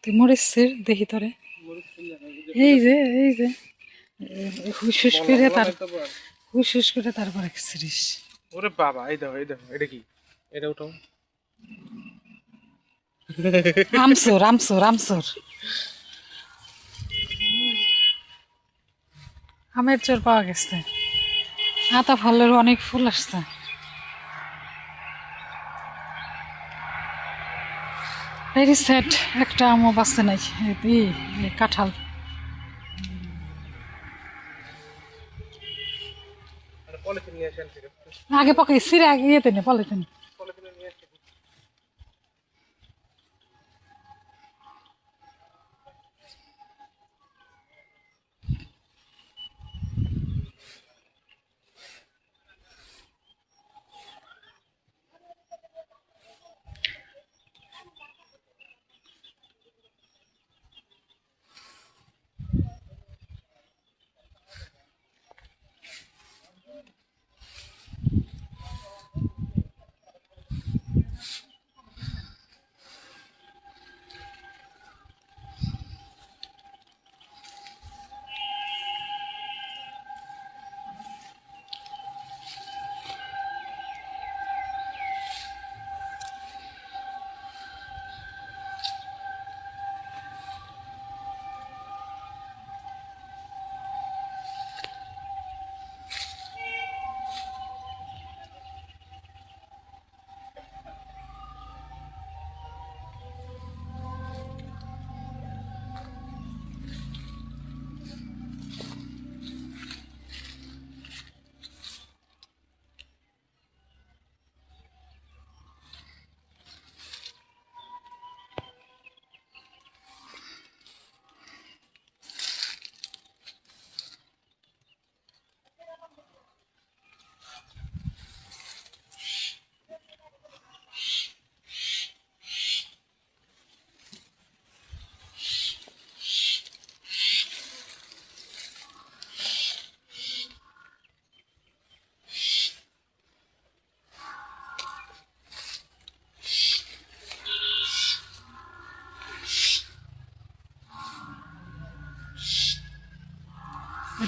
ভর্তি মরিচের দেখি তোরে এই যে হুস করে তারপরে ছিড়িস। ওরে বাবা, এই দেখো এটা কি? এটা উঠাও। আমসর আমসর আমসর আমের চোর পাওয়া গেছে। আতা ফলের অনেক ফুল আসছে। ভেরি স্যাড, একটা আমও বাঁচছে নাই। কাঁঠাল পলিথিন নিয়ে আসেন, আগে পকাই সিরে আগে ইয়েতে নে পলিথিন। পলিথিনে নিয়ে আসেন।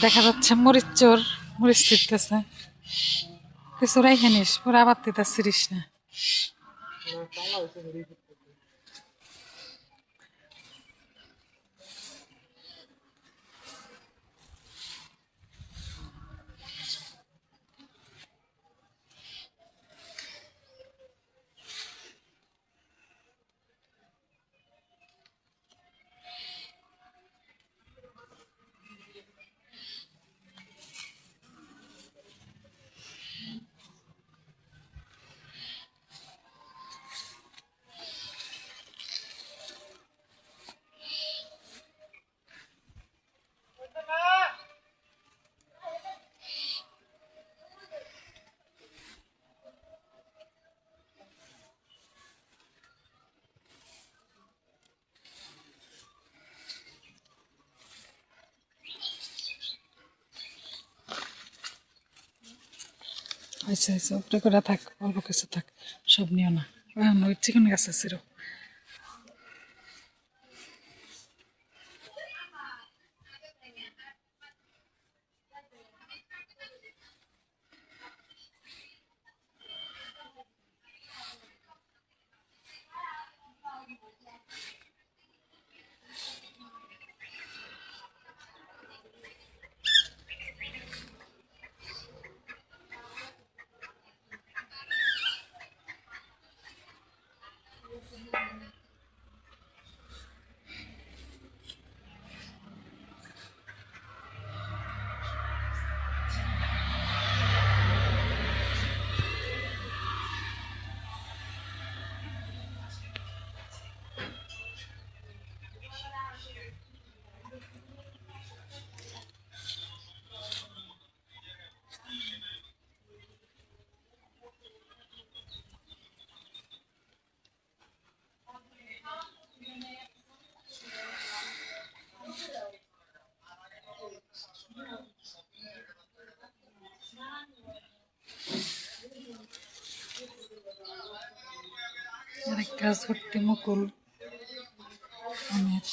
দেখা যাচ্ছে মরিচ চোর মরিচ ছিটতেছে। কিছু রাইখে নিস, পুরো আবার তিতা ছিড়িস না। আচ্ছা আচ্ছা, উপরে করে থাক, অল্প কিছু থাক, সব নিও না। ওই চিকেন গাছ আছে। আরেক গাছ ভর্তি মুকুল। আমের